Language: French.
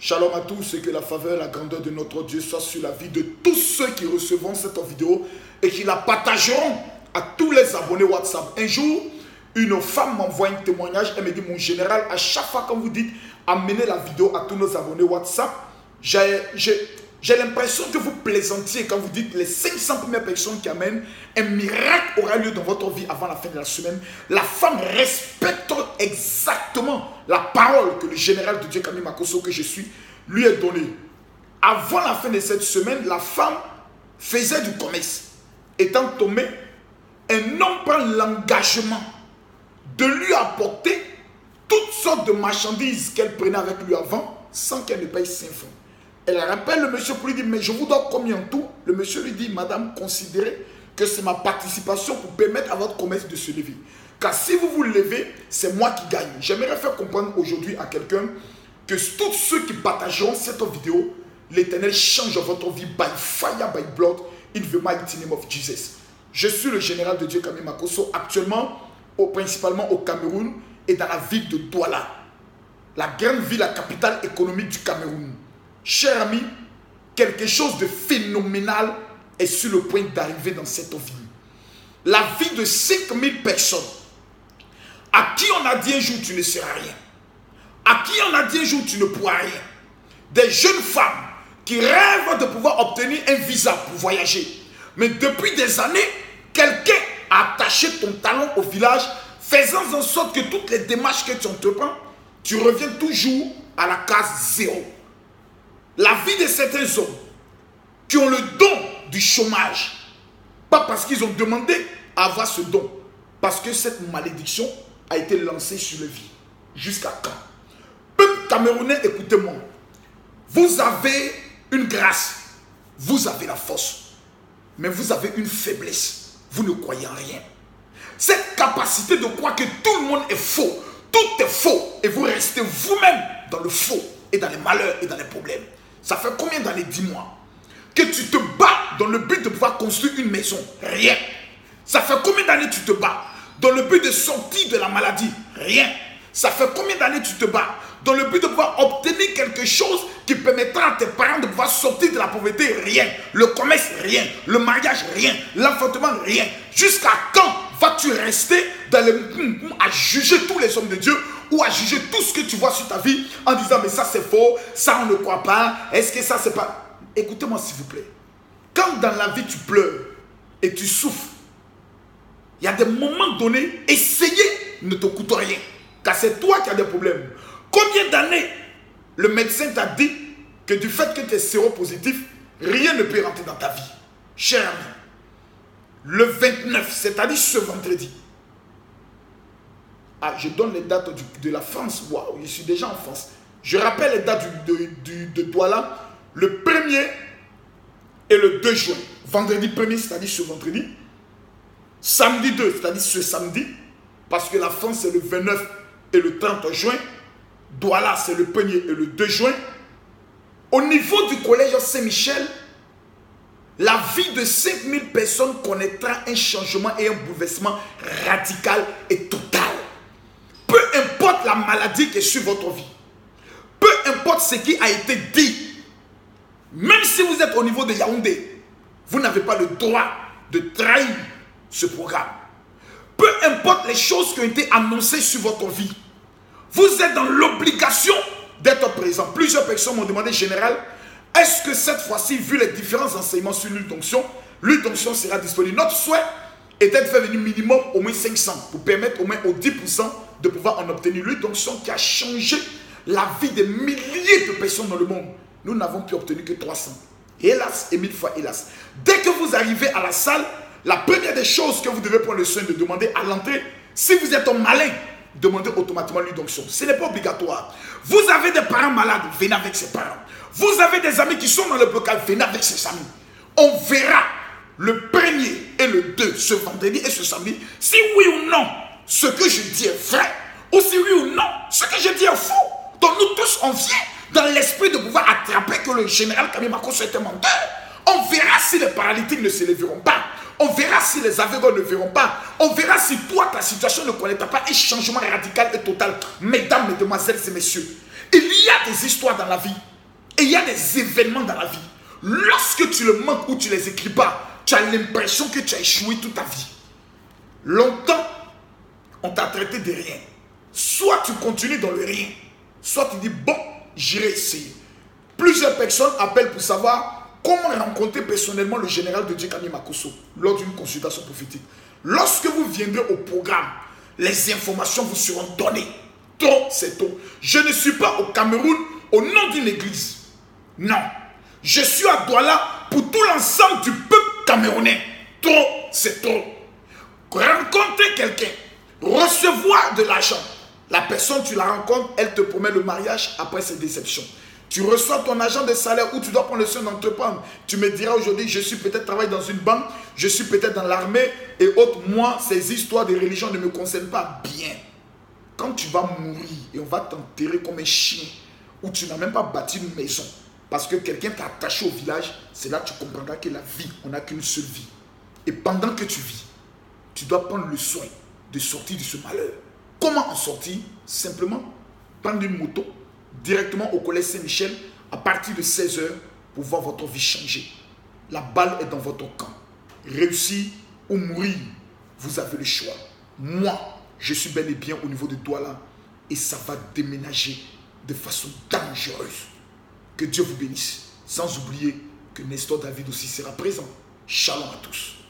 Shalom à tous et que la faveur et la grandeur de notre Dieu soit sur la vie de tous ceux qui recevront cette vidéo et qui la partageront à tous les abonnés WhatsApp. Un jour, une femme m'envoie un témoignage. Elle me dit, mon général, à chaque fois quand vous dites amenez la vidéo à tous nos abonnés WhatsApp, j'ai l'impression que vous plaisantiez quand vous dites les 500 premières personnes qui amènent, un miracle aura lieu dans votre vie avant la fin de la semaine. La femme respecte exactement la parole que le général de Dieu, Camille Makosso, que je suis, lui a donnée. Avant la fin de cette semaine, la femme faisait du commerce. Étant tombée, un homme prend l'engagement de lui apporter toutes sortes de marchandises qu'elle prenait avec lui avant sans qu'elle ne paye 5 francs. Elle rappelle le monsieur pour lui dire, mais je vous donne combien en tout? Le monsieur lui dit, madame, considérez que c'est ma participation pour permettre à votre commerce de se lever. Car si vous vous levez, c'est moi qui gagne. J'aimerais faire comprendre aujourd'hui à quelqu'un que tous ceux qui partageront cette vidéo, l'Éternel change votre vie by fire, by blood, in the mighty name of Jesus. Je suis le général de Dieu, Camille Makosso, actuellement, principalement au Cameroun et dans la ville de Douala, la grande ville, la capitale économique du Cameroun. Chers amis, quelque chose de phénoménal est sur le point d'arriver dans cette vie. La vie de 5000 personnes à qui on a dit un jour tu ne seras rien, à qui on a dit un jour tu ne pourras rien. Des jeunes femmes qui rêvent de pouvoir obtenir un visa pour voyager. Mais depuis des années, quelqu'un a attaché ton talon au village, faisant en sorte que toutes les démarches que tu entreprends, tu reviens toujours à la case zéro. La vie de certains hommes qui ont le don du chômage, pas parce qu'ils ont demandé à avoir ce don, parce que cette malédiction a été lancée sur leur vie. Jusqu'à quand? Peuple camerounais, écoutez-moi. Vous avez une grâce, vous avez la force, mais vous avez une faiblesse. Vous ne croyez en rien. Cette capacité de croire que tout le monde est faux, tout est faux, et vous restez vous-même dans le faux, et dans les malheurs, et dans les problèmes. Ça fait combien d'années, dis-moi, que tu te bats dans le but de pouvoir construire une maison? Rien. Ça fait combien d'années tu te bats dans le but de sortir de la maladie? Rien. Ça fait combien d'années tu te bats dans le but de pouvoir obtenir quelque chose qui permettra à tes parents de pouvoir sortir de la pauvreté? Rien. Le commerce? Rien. Le mariage? Rien. L'enfantement? Rien. Jusqu'à quand vas-tu rester dans à juger tous les hommes de Dieu ou à juger tout ce que tu vois sur ta vie en disant mais ça c'est faux, ça on ne croit pas, est-ce que ça c'est pas... Écoutez-moi s'il vous plaît. Quand dans la vie tu pleures et tu souffres, il y a des moments donnés, essayez ne te coûte rien. Car c'est toi qui as des problèmes. Combien d'années le médecin t'a dit que du fait que tu es séropositif, rien ne peut rentrer dans ta vie? Cher ami, le 29, c'est-à-dire ce vendredi. Ah, je donne les dates de la France. Waouh, je suis déjà en France. Je rappelle les dates de Douala. Le 1er et le 2 juin. Vendredi 1er, c'est-à-dire ce vendredi. Samedi 2, c'est-à-dire ce samedi. Parce que la France, c'est le 29 et le 30 juin. Douala, c'est le 1er et le 2 juin. Au niveau du collège Saint-Michel, la vie de 5000 personnes connaîtra un changement et un bouleversement radical et total. Peu importe la maladie qui est sur votre vie, peu importe ce qui a été dit, même si vous êtes au niveau de Yaoundé, vous n'avez pas le droit de trahir ce programme. Peu importe les choses qui ont été annoncées sur votre vie, vous êtes dans l'obligation d'être présent. Plusieurs personnes m'ont demandé, général, est-ce que cette fois-ci, vu les différents enseignements sur l'huile d'onction sera disponible? Notre souhait était de faire venir minimum au moins 500 pour permettre au moins aux 10% de pouvoir en obtenir. L'huile d'onction qui a changé la vie de milliers de personnes dans le monde. Nous n'avons pu obtenir que 300. Hélas et 1000 fois hélas. Dès que vous arrivez à la salle, la première des choses que vous devez prendre le soin de demander à l'entrée, si vous êtes un malin, demandez automatiquement l'huile d'onction. Ce n'est pas obligatoire. Vous avez des parents malades, venez avec ses parents. Vous avez des amis qui sont dans le blocage, venez avec ses amis. On verra le 1er et le 2, ce vendredi et ce samedi, si oui ou non, ce que je dis est vrai, ou si oui ou non, ce que je dis est faux. Donc nous tous, on vient dans l'esprit de pouvoir attraper que le général Camille Makosso est un menteur. On verra si les paralytiques ne se lèveront pas. On verra si les aveugles ne verront pas. On verra si toi, ta situation ne connaîtra pas un changement radical et total. Mesdames, mesdemoiselles et messieurs, il y a des histoires dans la vie. Et il y a des événements dans la vie. Lorsque tu le manques ou tu ne les écris pas, tu as l'impression que tu as échoué toute ta vie. Longtemps, on t'a traité de rien. Soit tu continues dans le rien, soit tu dis, bon, j'irai essayer. Plusieurs personnes appellent pour savoir comment rencontrer personnellement le général de Dieu Kami Makosso lors d'une consultation prophétique. Lorsque vous viendrez au programme, les informations vous seront données. Trop, c'est trop. Je ne suis pas au Cameroun au nom d'une église. Non. Je suis à Douala pour tout l'ensemble du peuple camerounais. Trop, c'est trop. Rencontrer quelqu'un, recevoir de l'argent. La personne, tu la rencontres, elle te promet le mariage après ses déceptions. Tu reçois ton argent de salaire où tu dois prendre le soin d'entreprendre. Tu me diras aujourd'hui, je suis peut-être travaille dans une banque, je suis peut-être dans l'armée et autres. Moi, ces histoires de religion ne me concernent pas bien. Quand tu vas mourir et on va t'enterrer comme un chien, où tu n'as même pas bâti une maison, parce que quelqu'un t'a attaché au village, c'est là que tu comprendras que la vie, on n'a qu'une seule vie. Et pendant que tu vis, tu dois prendre le soin de sortir de ce malheur. Comment en sortir? Simplement prendre une moto directement au collège Saint-Michel à partir de 16 h pour voir votre vie changer. La balle est dans votre camp. Réussir ou mourir, vous avez le choix. Moi, je suis bel et bien au niveau de Douala et ça va déménager de façon dangereuse. Que Dieu vous bénisse. Sans oublier que Nestor David aussi sera présent. Shalom à tous.